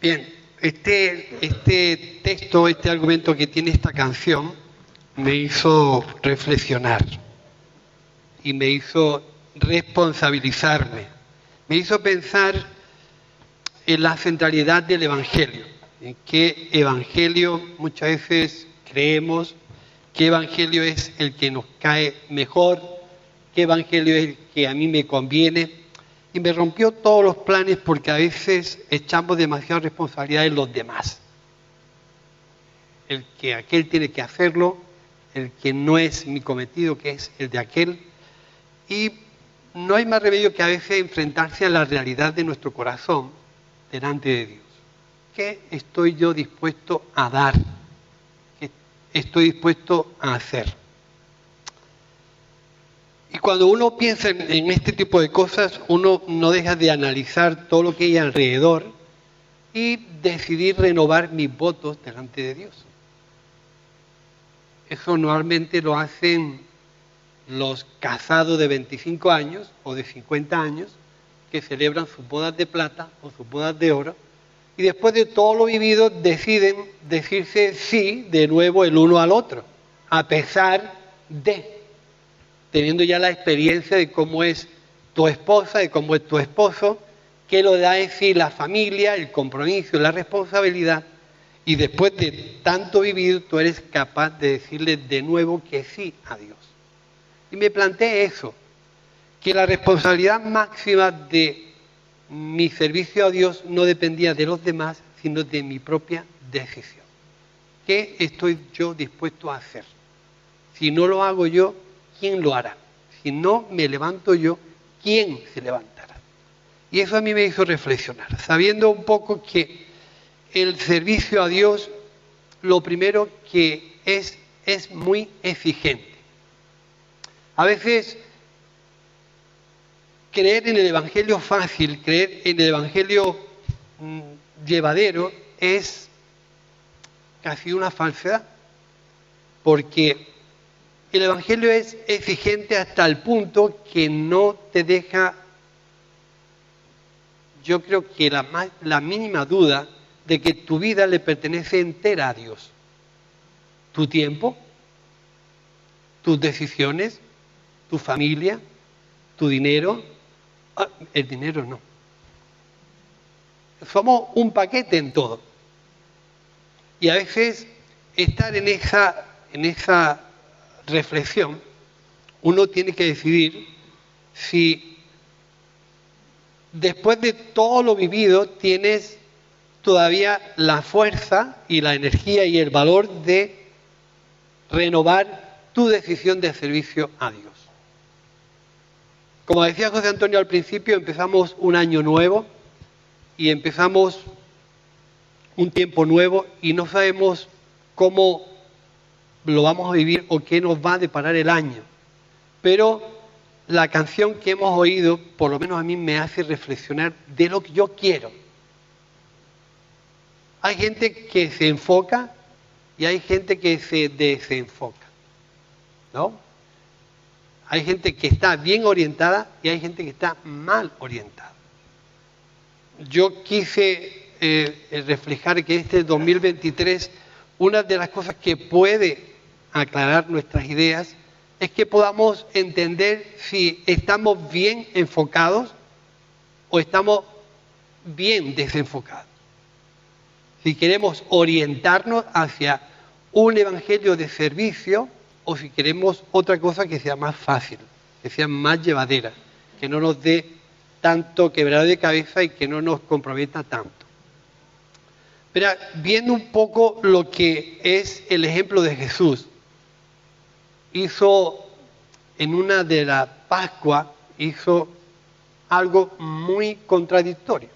Bien, este texto, este argumento que tiene esta canción, me hizo reflexionar y me hizo responsabilizarme. Me hizo pensar en la centralidad del Evangelio, en qué Evangelio muchas veces creemos, qué Evangelio es el que nos cae mejor, qué Evangelio es el que a mí me conviene. Y me rompió todos los planes porque a veces echamos demasiada responsabilidad en los demás. El que aquel tiene que hacerlo, el que no es mi cometido, que es el de aquel. Y no hay más remedio que a veces enfrentarse a la realidad de nuestro corazón delante de Dios. ¿Qué estoy yo dispuesto a dar? ¿Qué estoy dispuesto a hacer? Y cuando uno piensa en este tipo de cosas, uno no deja de analizar todo lo que hay alrededor y decidir renovar mis votos delante de Dios. Eso normalmente lo hacen los casados de 25 años o de 50 años que celebran sus bodas de plata o sus bodas de oro y después de todo lo vivido deciden decirse sí de nuevo el uno al otro, a pesar de, teniendo ya la experiencia de cómo es tu esposa, de cómo es tu esposo, que lo da en sí la familia, el compromiso, la responsabilidad, y después de tanto vivir, tú eres capaz de decirle de nuevo que sí a Dios. Y me planteé eso, que la responsabilidad máxima de mi servicio a Dios no dependía de los demás, sino de mi propia decisión. ¿Qué estoy yo dispuesto a hacer? Si no lo hago yo, ¿quién lo hará? Si no me levanto yo, ¿quién se levantará? Y eso a mí me hizo reflexionar, sabiendo un poco que el servicio a Dios, lo primero que es muy exigente. A veces, creer en el Evangelio fácil, creer en el Evangelio llevadero, es casi una falsedad, porque el Evangelio es exigente hasta el punto que no te deja, yo creo que la mínima duda de que tu vida le pertenece entera a Dios. Tu tiempo, tus decisiones, tu familia, tu dinero. El dinero no. Somos un paquete en todo. Y a veces estar en esa reflexión, uno tiene que decidir si después de todo lo vivido tienes todavía la fuerza y la energía y el valor de renovar tu decisión de servicio a Dios. Como decía José Antonio al principio, empezamos un año nuevo y empezamos un tiempo nuevo y no sabemos cómo lo vamos a vivir o qué nos va a deparar el año. Pero la canción que hemos oído, por lo menos a mí me hace reflexionar de lo que yo quiero. Hay gente que se enfoca y hay gente que se desenfoca, ¿no? Hay gente que está bien orientada y hay gente que está mal orientada. Yo quise reflejar que este 2023, una de las cosas que puede aclarar nuestras ideas es que podamos entender si estamos bien enfocados o estamos bien desenfocados. Si queremos orientarnos hacia un evangelio de servicio o si queremos otra cosa que sea más fácil, que sea más llevadera, que no nos dé tanto quebrado de cabeza y que no nos comprometa tanto. Pero viendo un poco lo que es el ejemplo de Jesús, hizo en una de las Pascuas, hizo algo muy contradictorio,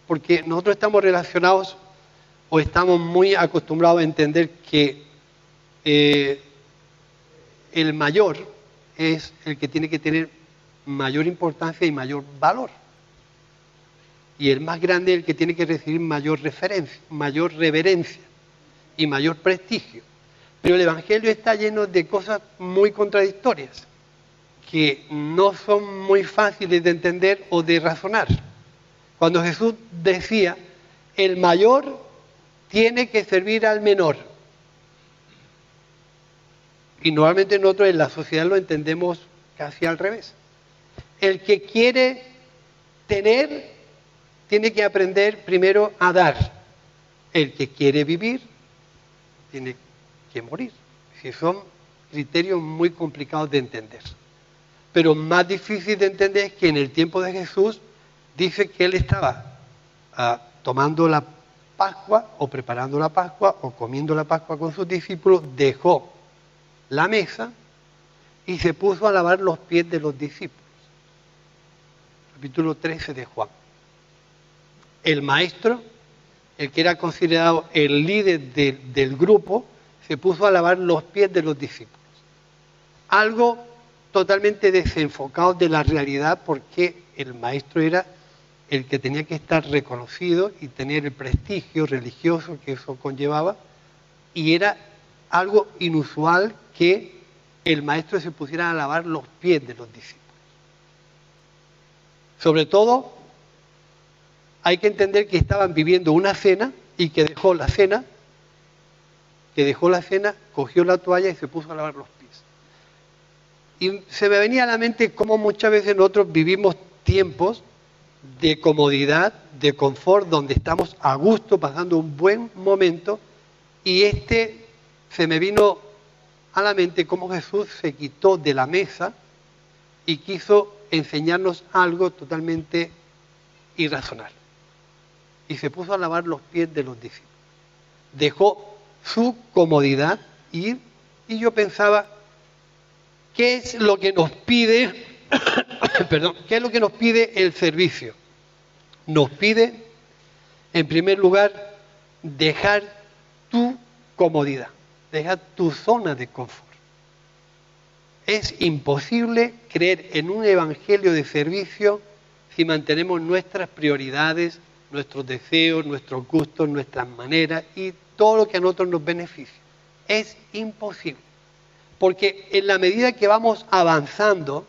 porque nosotros estamos relacionados o estamos muy acostumbrados a entender que el mayor es el que tiene que tener mayor importancia y mayor valor. Y el más grande es el que tiene que recibir mayor reverencia y mayor prestigio. Pero el Evangelio está lleno de cosas muy contradictorias, que no son muy fáciles de entender o de razonar. Cuando Jesús decía el mayor tiene que servir al menor. Y normalmente nosotros en la sociedad lo entendemos casi al revés. El que quiere tener, tiene que aprender primero a dar. El que quiere vivir, tiene que morir. Si son criterios muy complicados de entender. Pero más difícil de entender es que en el tiempo de Jesús dice que él estaba tomando la Pascua o preparando la Pascua o comiendo la Pascua con sus discípulos, dejó la mesa y se puso a lavar los pies de los discípulos. Capítulo 13 de Juan. El maestro, el que era considerado el líder del grupo, se puso a lavar los pies de los discípulos. Algo totalmente desenfocado de la realidad, porque el maestro era el que tenía que estar reconocido y tener el prestigio religioso que eso conllevaba, y era algo inusual que el maestro se pusiera a lavar los pies de los discípulos. Sobre todo, hay que entender que estaban viviendo una cena y que dejó la cena, cogió la toalla y se puso a lavar los pies. Y se me venía a la mente cómo muchas veces nosotros vivimos tiempos de comodidad, de confort, donde estamos a gusto, pasando un buen momento, y se me vino a la mente cómo Jesús se quitó de la mesa y quiso enseñarnos algo totalmente irracional. Y se puso a lavar los pies de los discípulos. Dejó su comodidad ir, y yo pensaba, ¿qué es lo que nos pide, qué es lo que nos pide el servicio? Nos pide, en primer lugar, dejar tu comodidad, dejar tu zona de confort. Es imposible creer en un evangelio de servicio si mantenemos nuestras prioridades, nuestros deseos, nuestros gustos, nuestras maneras y todo lo que a nosotros nos beneficia. Es imposible. Porque en la medida que vamos avanzando,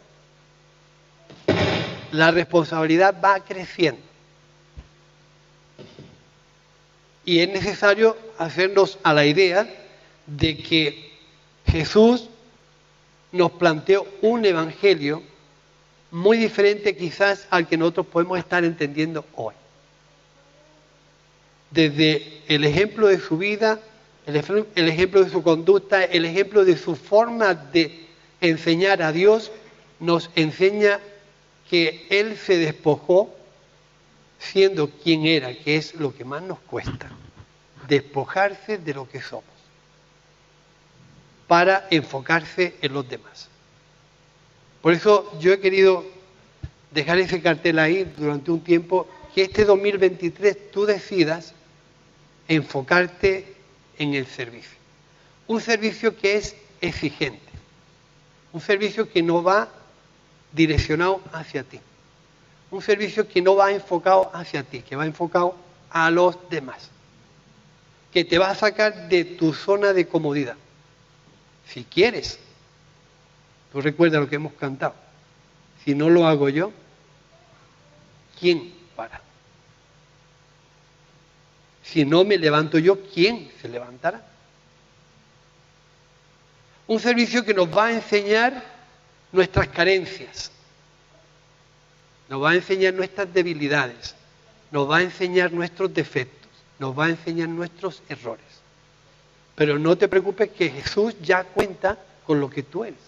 la responsabilidad va creciendo. Y es necesario hacernos a la idea de que Jesús nos planteó un evangelio muy diferente quizás al que nosotros podemos estar entendiendo hoy. Desde el ejemplo de su vida, el ejemplo de su conducta, el ejemplo de su forma de enseñar a Dios, nos enseña que Él se despojó siendo quien era, que es lo que más nos cuesta, despojarse de lo que somos, para enfocarse en los demás. Por eso yo he querido dejar ese cartel ahí durante un tiempo, que este 2023 tú decidas enfocarte en el servicio. Un servicio que es exigente, un servicio que no va direccionado hacia ti, un servicio que no va enfocado hacia ti, que va enfocado a los demás, que te va a sacar de tu zona de comodidad. Si quieres, tú recuerdas lo que hemos cantado, si no lo hago yo, ¿quién para? Si no me levanto yo, ¿quién se levantará? Un servicio que nos va a enseñar nuestras carencias, nos va a enseñar nuestras debilidades, nos va a enseñar nuestros defectos, nos va a enseñar nuestros errores. Pero no te preocupes, que Jesús ya cuenta con lo que tú eres.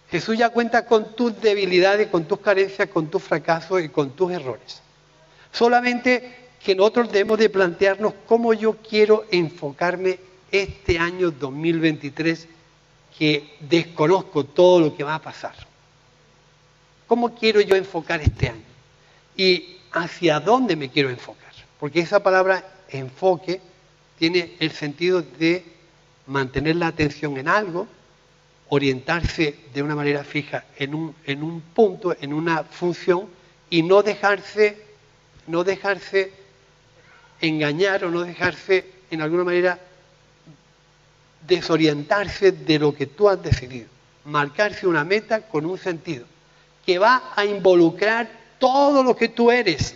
Jesús ya cuenta con tus debilidades, con tus carencias, con tus fracasos y con tus errores. Solamente que nosotros debemos de plantearnos cómo yo quiero enfocarme este año 2023, que desconozco todo lo que va a pasar. ¿Cómo quiero yo enfocar este año? ¿Y hacia dónde me quiero enfocar? Porque esa palabra enfoque tiene el sentido de mantener la atención en algo, orientarse de una manera fija en un punto, en una función, y no dejarse engañar o no dejarse en alguna manera desorientarse de lo que tú has decidido. Marcarse una meta con un sentido que va a involucrar todo lo que tú eres.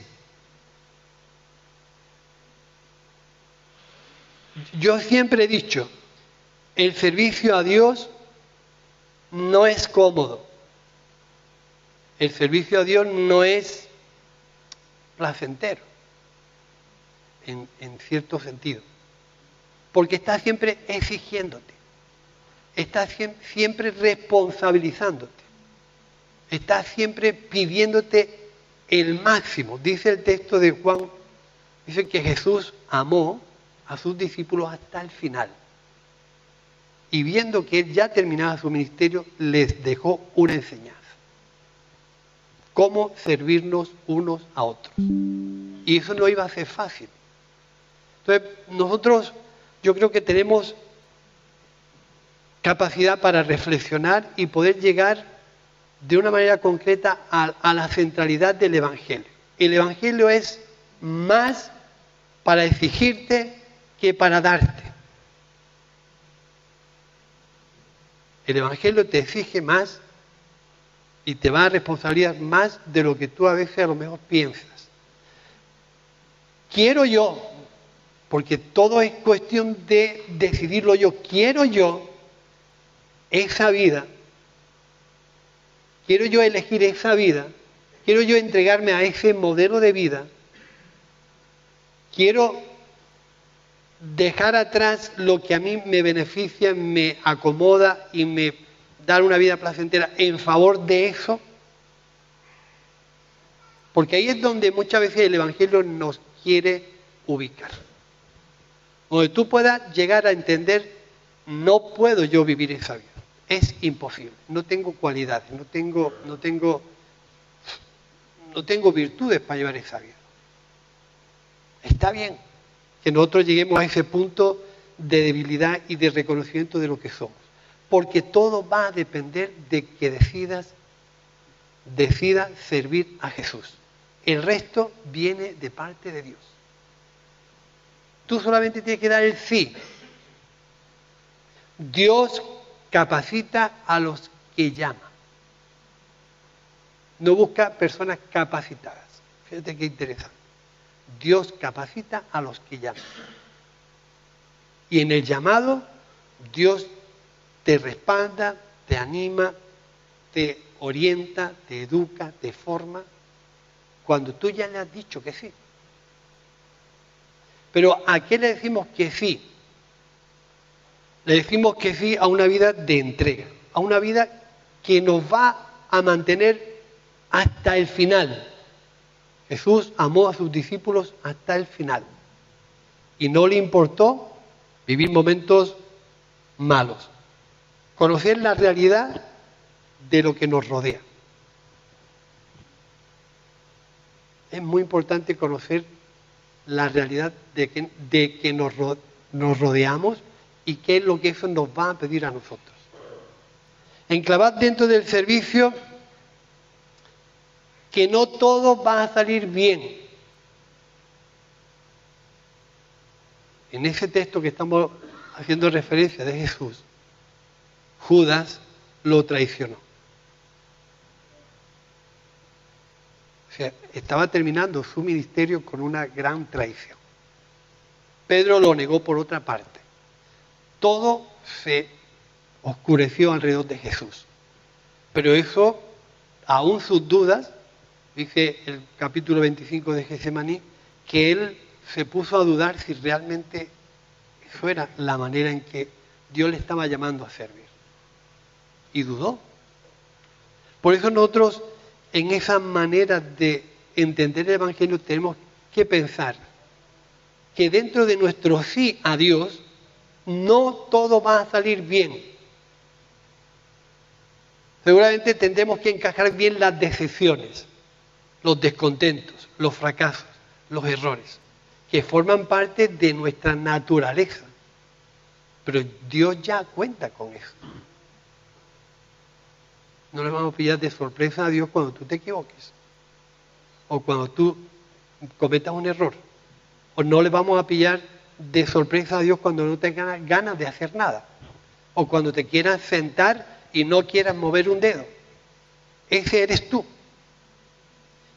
Yo siempre he dicho, el servicio a Dios no es cómodo. El servicio a Dios no es placentero, en cierto sentido. Porque está siempre exigiéndote. Está siempre responsabilizándote. Está siempre pidiéndote el máximo. Dice el texto de Juan, dice que Jesús amó a sus discípulos hasta el final. Y viendo que él ya terminaba su ministerio, les dejó una enseñanza. Cómo servirnos unos a otros. Y eso no iba a ser fácil. Entonces, nosotros, yo creo que tenemos capacidad para reflexionar y poder llegar de una manera concreta a la centralidad del Evangelio. El Evangelio es más para exigirte que para darte. El Evangelio te exige más y te va a responsabilizar más de lo que tú a veces a lo mejor piensas. Quiero yo, porque todo es cuestión de decidirlo yo, quiero yo esa vida, quiero yo elegir esa vida, quiero yo entregarme a ese modelo de vida, quiero dejar atrás lo que a mí me beneficia, me acomoda y me da una vida placentera en favor de eso, porque ahí es donde muchas veces el Evangelio nos quiere ubicar. Donde tú puedas llegar a entender, no puedo yo vivir esa vida. Es imposible. No tengo cualidades, no tengo virtudes para llevar esa vida. Está bien que nosotros lleguemos a ese punto de debilidad y de reconocimiento de lo que somos. Porque todo va a depender de que decidas servir a Jesús. El resto viene de parte de Dios. Tú solamente tienes que dar el sí. Dios capacita a los que llama. No busca personas capacitadas. Fíjate qué interesante. Dios capacita a los que llaman. Y en el llamado, Dios te respalda, te anima, te orienta, te educa, te forma, cuando tú ya le has dicho que sí. Pero ¿a qué le decimos que sí? Le decimos que sí a una vida de entrega, a una vida que nos va a mantener hasta el final. Jesús amó a sus discípulos hasta el final. Y no le importó vivir momentos malos. Conocer la realidad de lo que nos rodea. Es muy importante conocer la realidad de que nos rodeamos y qué es lo que eso nos va a pedir a nosotros. Enclavad dentro del servicio que no todo va a salir bien. En ese texto que estamos haciendo referencia de Jesús, Judas lo traicionó. O sea, estaba terminando su ministerio con una gran traición. Pedro lo negó por otra parte. Todo se oscureció alrededor de Jesús. Pero eso, aún sus dudas, dice el capítulo 25 de Getsemaní, que él se puso a dudar si realmente eso era la manera en que Dios le estaba llamando a servir. Y dudó. Por eso nosotros, en esa manera de entender el Evangelio, tenemos que pensar que dentro de nuestro sí a Dios, no todo va a salir bien. Seguramente tendremos que encajar bien las decepciones, los descontentos, los fracasos, los errores, que forman parte de nuestra naturaleza. Pero Dios ya cuenta con eso. No le vamos a pillar de sorpresa a Dios cuando tú te equivoques. O cuando tú cometas un error. O no le vamos a pillar de sorpresa a Dios cuando no tengas ganas de hacer nada. O cuando te quieras sentar y no quieras mover un dedo. Ese eres tú.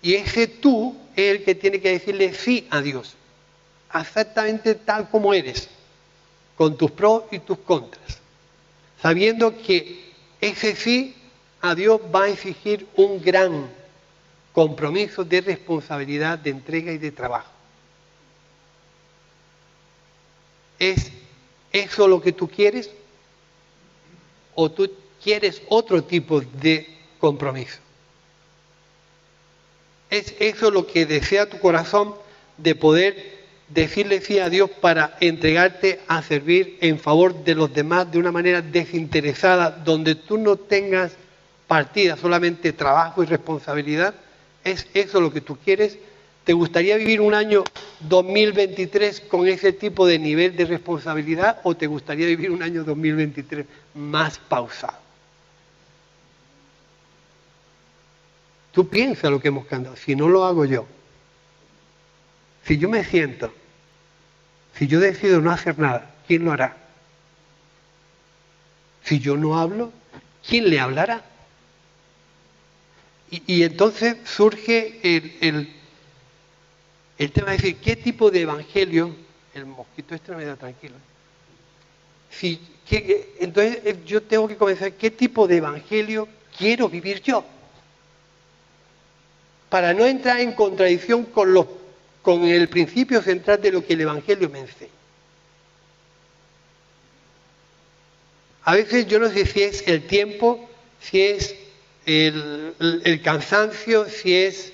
Y ese tú es el que tiene que decirle sí a Dios. Exactamente tal como eres. con tus pros y tus contras, sabiendo que ese sí a Dios va a exigir un gran compromiso de responsabilidad, de entrega y de trabajo. ¿Es eso lo que tú quieres? ¿O tú quieres otro tipo de compromiso? ¿Es eso lo que desea tu corazón, de poder decirle sí a Dios para entregarte a servir en favor de los demás de una manera desinteresada, donde tú no tengas partida, solamente trabajo y responsabilidad? ¿Es eso lo que tú quieres? ¿Te gustaría vivir un año 2023 con ese tipo de nivel de responsabilidad, o te gustaría vivir un año 2023 más pausado? Tú piensa lo que hemos cantado. Si no lo hago yo, si yo me siento, si yo decido no hacer nada, ¿quién lo hará? Si yo no hablo, ¿quién le hablará? Y entonces surge el tema de decir, ¿qué tipo de evangelio? El mosquito este no me da tranquilo. Entonces yo tengo que comenzar, ¿qué tipo de evangelio quiero vivir yo? Para no entrar en contradicción con el principio central de lo que el evangelio me enseña. A veces yo no sé si es el tiempo, si es el cansancio, si es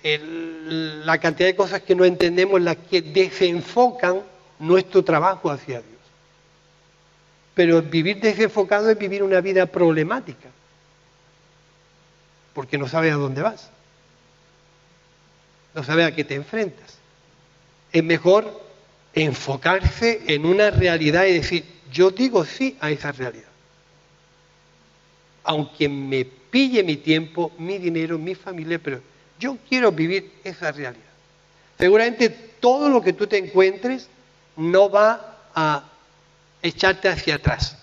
la cantidad de cosas que no entendemos, las que desenfocan nuestro trabajo hacia Dios. Pero vivir desenfocado es vivir una vida problemática, porque no sabes a dónde vas, no sabes a qué te enfrentas. Es mejor enfocarse en una realidad y decir, yo digo sí a esa realidad, aunque me pille mi tiempo, mi dinero, mi familia, pero yo quiero vivir esa realidad. Seguramente todo lo que tú te encuentres no va a echarte hacia atrás,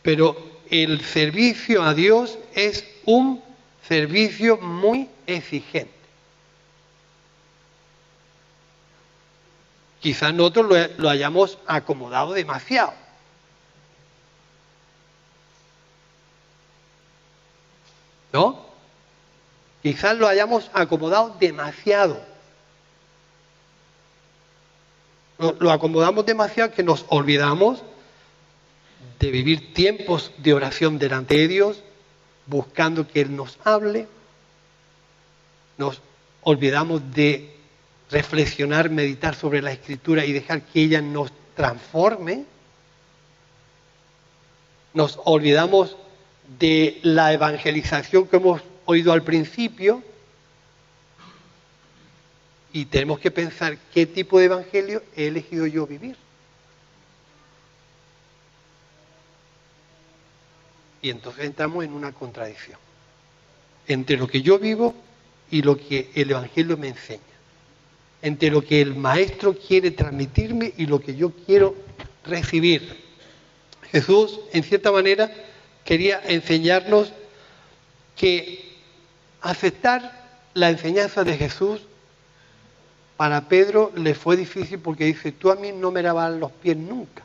pero el servicio a Dios es un servicio muy exigente. Quizás nosotros lo hayamos acomodado demasiado. ¿No? Quizás lo hayamos acomodado demasiado. Lo acomodamos demasiado que nos olvidamos de vivir tiempos de oración delante de Dios, buscando que Él nos hable. Nos olvidamos de reflexionar, meditar sobre la Escritura y dejar que ella nos transforme. Nos olvidamos de la evangelización que hemos oído al principio y tenemos que pensar qué tipo de evangelio he elegido yo vivir. Y entonces entramos en una contradicción entre lo que yo vivo y lo que el evangelio me enseña, entre lo que el maestro quiere transmitirme y lo que yo quiero recibir. Jesús, en cierta manera, quería enseñarnos que aceptar la enseñanza de Jesús para Pedro le fue difícil, porque dice, tú a mí no me lavas los pies nunca.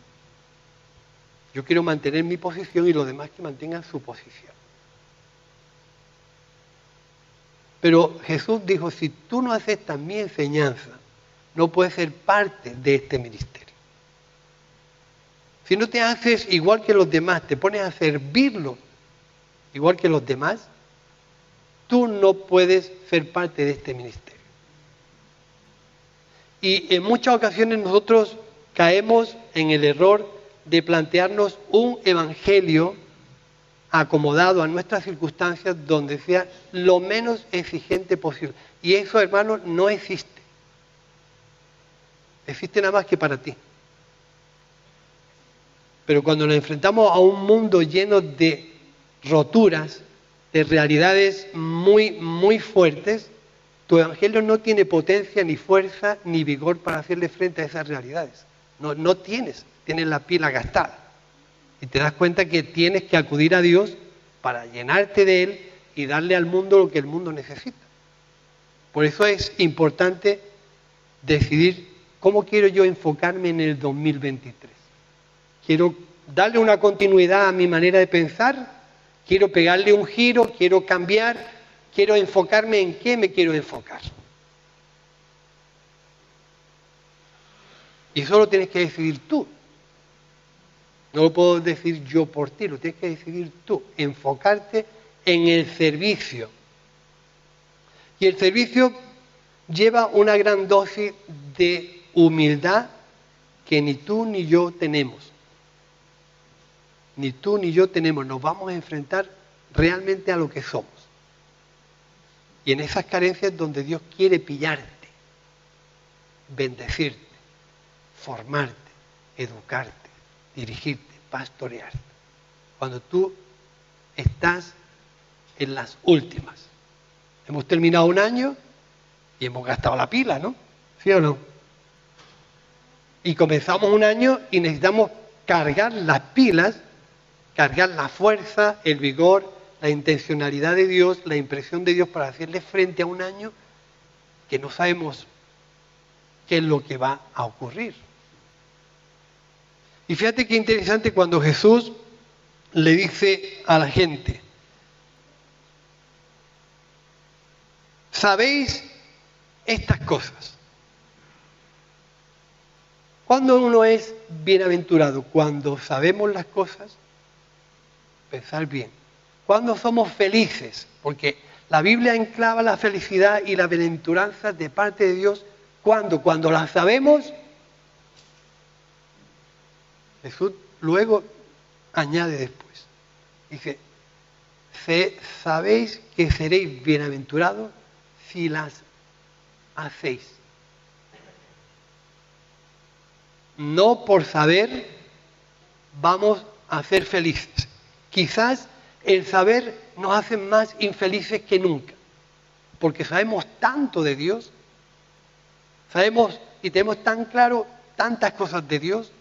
Yo quiero mantener mi posición y los demás que mantengan su posición. Pero Jesús dijo, si tú no aceptas mi enseñanza, no puedes ser parte de este ministerio. Si no te haces igual que los demás, te pones a servirlos igual que los demás, tú no puedes ser parte de este ministerio. Y en muchas ocasiones nosotros caemos en el error de plantearnos un evangelio acomodado a nuestras circunstancias, donde sea lo menos exigente posible. Y eso, hermanos, no existe. Existe nada más que para ti. Pero cuando nos enfrentamos a un mundo lleno de roturas, de realidades muy, muy fuertes, tu evangelio no tiene potencia, ni fuerza, ni vigor para hacerle frente a esas realidades. No tienes la pila gastada. Y te das cuenta que tienes que acudir a Dios para llenarte de Él y darle al mundo lo que el mundo necesita. Por eso es importante decidir cómo quiero yo enfocarme en el 2023. quiero darle una continuidad a mi manera de pensar, quiero pegarle un giro, quiero cambiar, quiero enfocarme en qué me quiero enfocar. Y eso lo tienes que decidir tú. No lo puedo decir yo por ti, lo tienes que decidir tú. Enfocarte en el servicio. Y el servicio lleva una gran dosis de humildad que ni tú ni yo tenemos. Ni tú ni yo tenemos. Nos vamos a enfrentar realmente a lo que somos. Y en esas carencias es donde Dios quiere pillarte, bendecirte, formarte, educarte, dirigirte, pastorearte. Cuando tú estás en las últimas. Hemos terminado un año y hemos gastado la pila, ¿no? ¿Sí o no? Y comenzamos un año y necesitamos cargar las pilas, cargar la fuerza, el vigor, la intencionalidad de Dios, la impresión de Dios para hacerle frente a un año que no sabemos qué es lo que va a ocurrir. Y fíjate qué interesante cuando Jesús le dice a la gente, ¿sabéis estas cosas? ¿Cuándo uno es bienaventurado? Cuando sabemos las cosas, pensar bien. ¿Cuándo somos felices? Porque la Biblia enclava la felicidad y la bienaventuranza de parte de Dios. ¿Cuándo? Cuando las sabemos. Jesús luego añade después. Dice, sabéis que seréis bienaventurados si las hacéis. No por saber vamos a ser felices. Quizás el saber nos hace más infelices que nunca, porque sabemos tanto de Dios, sabemos y tenemos tan claro tantas cosas de Dios,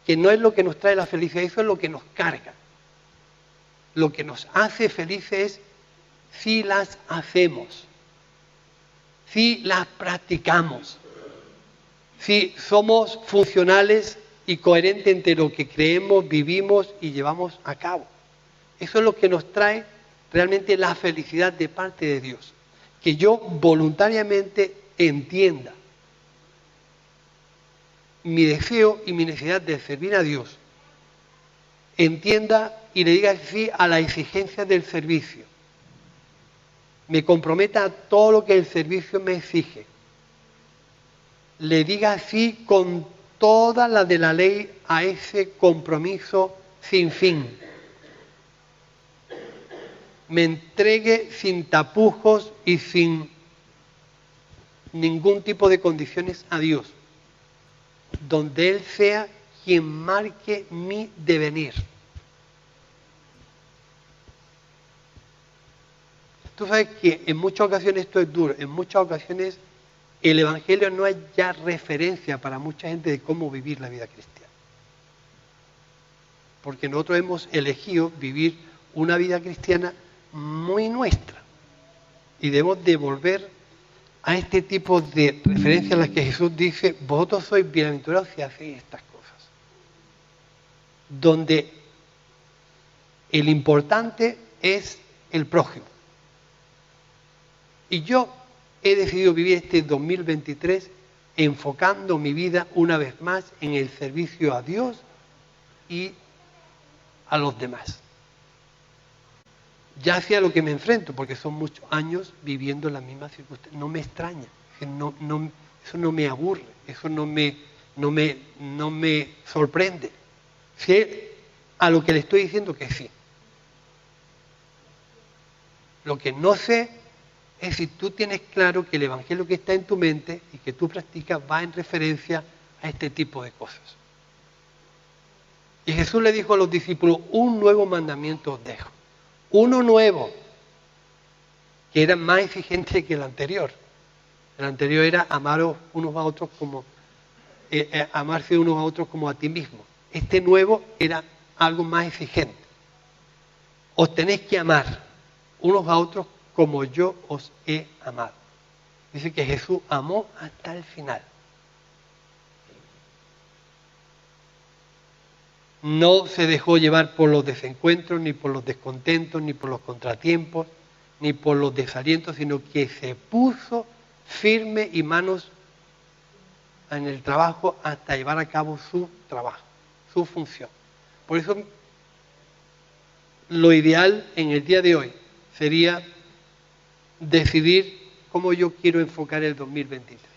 que no es lo que nos trae la felicidad, eso es lo que nos carga. Lo que nos hace felices es si las hacemos, si las practicamos, si somos funcionales y coherentes entre lo que creemos, vivimos y llevamos a cabo. Eso es lo que nos trae realmente la felicidad de parte de Dios. Que yo voluntariamente entienda mi deseo y mi necesidad de servir a Dios, entienda y le diga sí a la exigencia del servicio, me comprometa a todo lo que el servicio me exige, le diga sí con toda la de la ley a ese compromiso sin fin, me entregue sin tapujos y sin ningún tipo de condiciones a Dios, donde Él sea quien marque mi devenir. Tú sabes que en muchas ocasiones esto es duro, en muchas ocasiones el Evangelio no es ya referencia para mucha gente de cómo vivir la vida cristiana. Porque nosotros hemos elegido vivir una vida cristiana muy nuestra. Y debemos devolver a este tipo de referencias en las que Jesús dice, vosotros sois bienaventurados si hacéis estas cosas. Donde el importante es el prójimo. Y yo he decidido vivir este 2023 enfocando mi vida una vez más en el servicio a Dios y a los demás. Ya sea lo que me enfrento, porque son muchos años viviendo en las mismas circunstancias. No me extraña, eso no me aburre, eso no me sorprende. Sé a lo que le estoy diciendo que sí. Lo que no sé es si tú tienes claro que el Evangelio que está en tu mente y que tú practicas va en referencia a este tipo de cosas. Y Jesús le dijo a los discípulos, un nuevo mandamiento os dejo. Uno nuevo, que era más exigente que el anterior. El anterior era amaros unos a otros como, amarse unos a otros como a ti mismo. Este nuevo era algo más exigente. Os tenéis que amar unos a otros como yo os he amado. Dice que Jesús amó hasta el final. no se dejó llevar por los desencuentros, ni por los descontentos, ni por los contratiempos, ni por los desalientos, sino que se puso firme y manos en el trabajo hasta llevar a cabo su trabajo, su función. Por eso lo ideal en el día de hoy sería decidir cómo yo quiero enfocar el 2023.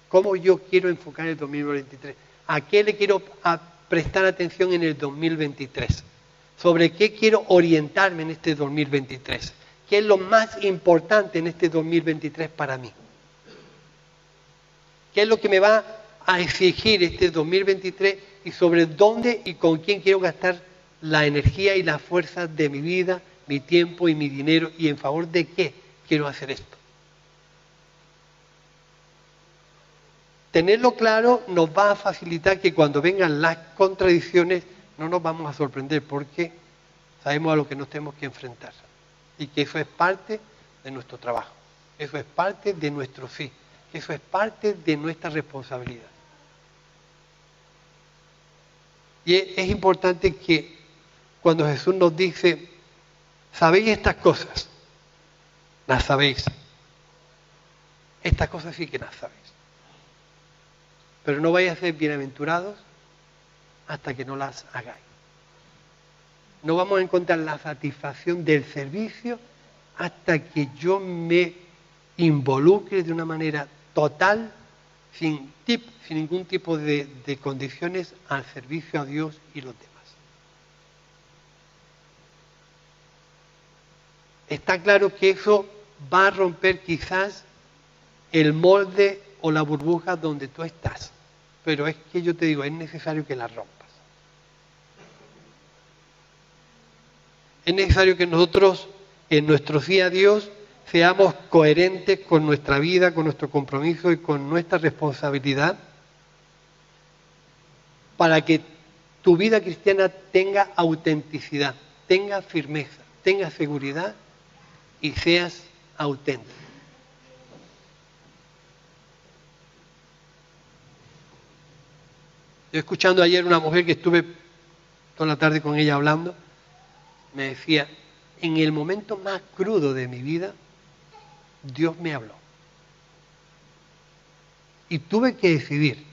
¿Cómo yo quiero enfocar el 2023? ¿A qué le quiero prestar atención en el 2023? ¿Sobre qué quiero orientarme en este 2023? ¿Qué es lo más importante en este 2023 para mí? ¿Qué es lo que me va a exigir este 2023 y sobre dónde y con quién quiero gastar la energía y las fuerzas de mi vida, mi tiempo y mi dinero y en favor de qué quiero hacer esto? Tenerlo claro nos va a facilitar que cuando vengan las contradicciones no nos vamos a sorprender porque sabemos a lo que nos tenemos que enfrentar y que eso es parte de nuestro trabajo, eso es parte de nuestro sí, eso es parte de nuestra responsabilidad. Y es importante que cuando Jesús nos dice, ¿sabéis estas cosas? Las sabéis. Estas cosas sí que las sabéis. Pero no vais a ser bienaventurados hasta que no las hagáis. No vamos a encontrar la satisfacción del servicio hasta que yo me involucre de una manera total, sin ningún tipo de condiciones, al servicio a Dios y los demás. Está claro que eso va a romper quizás el molde o la burbuja donde tú estás. Pero es que yo te digo, es necesario que la rompas. Es necesario que nosotros, en nuestro sí a Dios, seamos coherentes con nuestra vida, con nuestro compromiso y con nuestra responsabilidad, para que tu vida cristiana tenga autenticidad, tenga firmeza, tenga seguridad y seas auténtico. Yo escuchando ayer una mujer que estuve toda la tarde con ella hablando, me decía, en el momento más crudo de mi vida, Dios me habló. Y tuve que decidir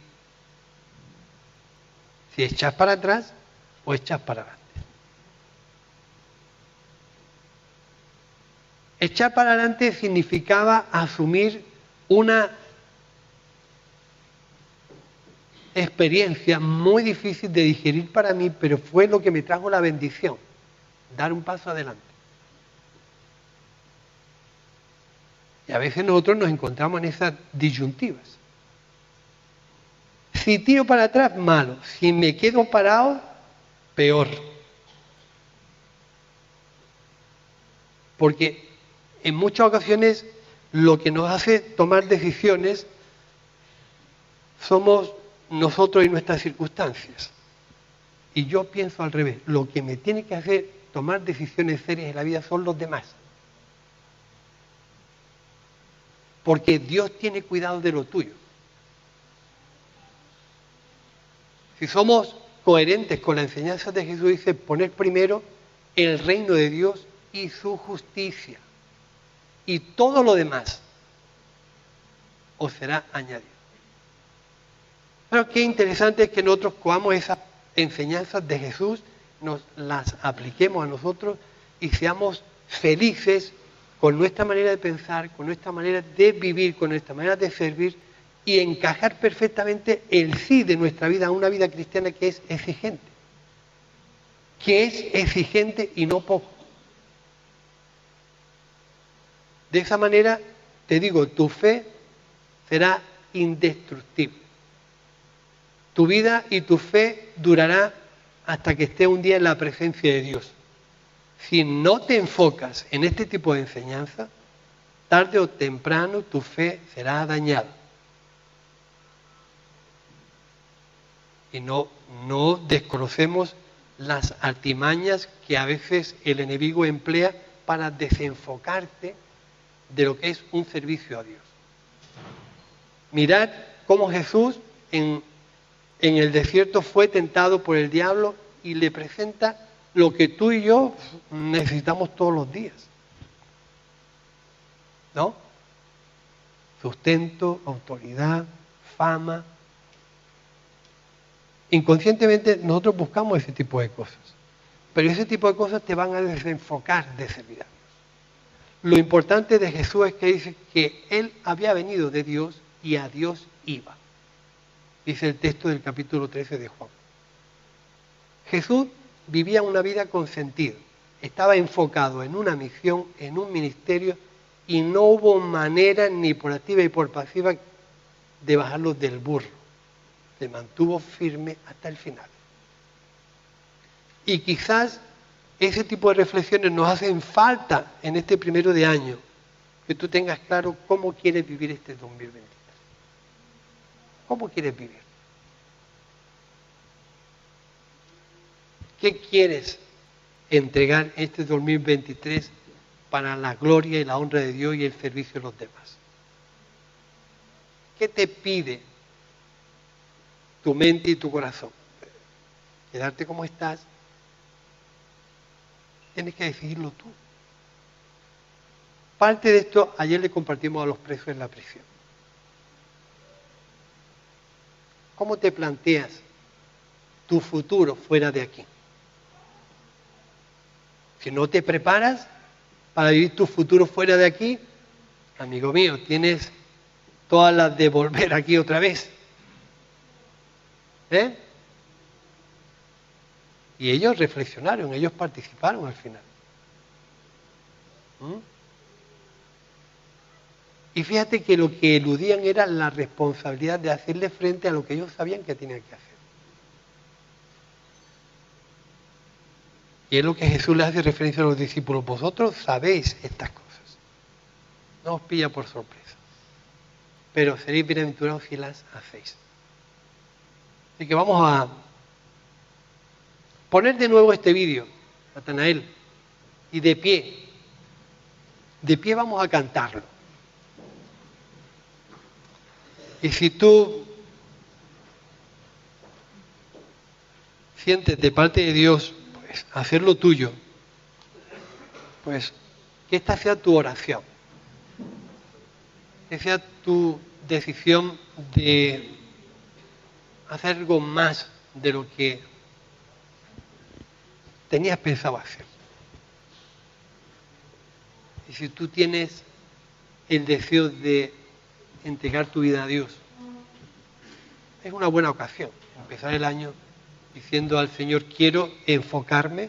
si echar para atrás o echar para adelante. Echar para adelante significaba asumir una experiencia muy difícil de digerir para mí, pero fue lo que me trajo la bendición, dar un paso adelante. Y a veces nosotros nos encontramos en esas disyuntivas. Si tiro para atrás, malo. Si me quedo parado, peor. Porque en muchas ocasiones lo que nos hace tomar decisiones somos nosotros y nuestras circunstancias. Y yo pienso al revés. Lo que me tiene que hacer tomar decisiones serias en la vida son los demás. Porque Dios tiene cuidado de lo tuyo. Si somos coherentes con la enseñanza de Jesús, dice poner primero el reino de Dios y su justicia. Y todo lo demás os será añadido. Pero qué interesante es que nosotros cojamos esas enseñanzas de Jesús, nos las apliquemos a nosotros y seamos felices con nuestra manera de pensar, con nuestra manera de vivir, con nuestra manera de servir y encajar perfectamente el sí de nuestra vida a una vida cristiana que es exigente. Que es exigente y no poco. De esa manera, te digo, tu fe será indestructible. Tu vida y tu fe durará hasta que esté un día en la presencia de Dios. Si no te enfocas en este tipo de enseñanza, tarde o temprano tu fe será dañada. Y no desconocemos las artimañas que a veces el enemigo emplea para desenfocarte de lo que es un servicio a Dios. Mirad cómo Jesús en el desierto fue tentado por el diablo y le presenta lo que tú y yo necesitamos todos los días, ¿no? Sustento, autoridad, fama. Inconscientemente nosotros buscamos ese tipo de cosas, pero ese tipo de cosas te van a desenfocar de servir a Dios. Lo importante de Jesús es que dice que Él había venido de Dios y a Dios iba. Dice el texto del capítulo 13 de Juan. Jesús vivía una vida con sentido. Estaba enfocado en una misión, en un ministerio, y no hubo manera, ni por activa ni por pasiva, de bajarlo del burro. Se mantuvo firme hasta el final. Y quizás ese tipo de reflexiones nos hacen falta en este primero de año, que tú tengas claro cómo quieres vivir este 2023. ¿Cómo quieres vivir? ¿Qué quieres entregar este 2023 para la gloria y la honra de Dios y el servicio de los demás? ¿Qué te pide tu mente y tu corazón? ¿Quedarte como estás? Tienes que decidirlo tú. Parte de esto ayer le compartimos a los presos en la prisión. ¿Cómo te planteas tu futuro fuera de aquí? Si no te preparas para vivir tu futuro fuera de aquí, amigo mío, tienes todas las de volver aquí otra vez. Y ellos reflexionaron, ellos participaron al final. Y fíjate que lo que eludían era la responsabilidad de hacerle frente a lo que ellos sabían que tenían que hacer. Y es lo que Jesús le hace referencia a los discípulos. Vosotros sabéis estas cosas. No os pilla por sorpresa. Pero seréis bienaventurados si las hacéis. Así que vamos a poner de nuevo este vídeo, Natanael. Y de pie vamos a cantarlo. Y si tú sientes de parte de Dios, pues, hacer lo tuyo, pues que esta sea tu oración, que sea tu decisión de hacer algo más de lo que tenías pensado hacer. Y si tú tienes el deseo de entregar tu vida a Dios, es una buena ocasión empezar el año diciendo al Señor, quiero enfocarme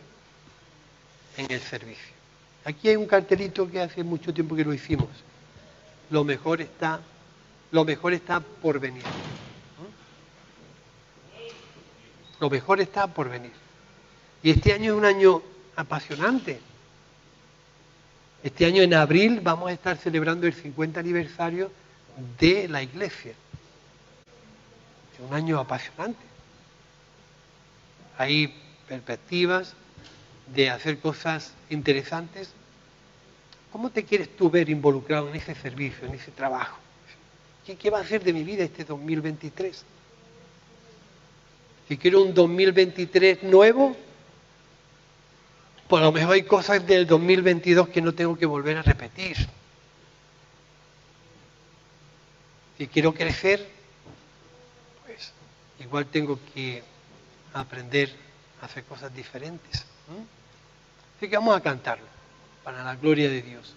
en el servicio. Aquí hay un cartelito que hace mucho tiempo que lo hicimos. Lo mejor está por venir. Lo mejor está por venir. Y este año es un año apasionante. Este año en abril vamos a estar celebrando el 50 aniversario de la Iglesia. Es un año apasionante. Hay perspectivas de hacer cosas interesantes. ¿Cómo te quieres tú ver involucrado en ese servicio, en ese trabajo? ¿Qué va a hacer de mi vida este 2023? Si quiero un 2023 nuevo, pues a lo mejor hay cosas del 2022 que no tengo que volver a repetir. Si quiero crecer, pues igual tengo que aprender a hacer cosas diferentes. Así que vamos a cantarlo para la gloria de Dios.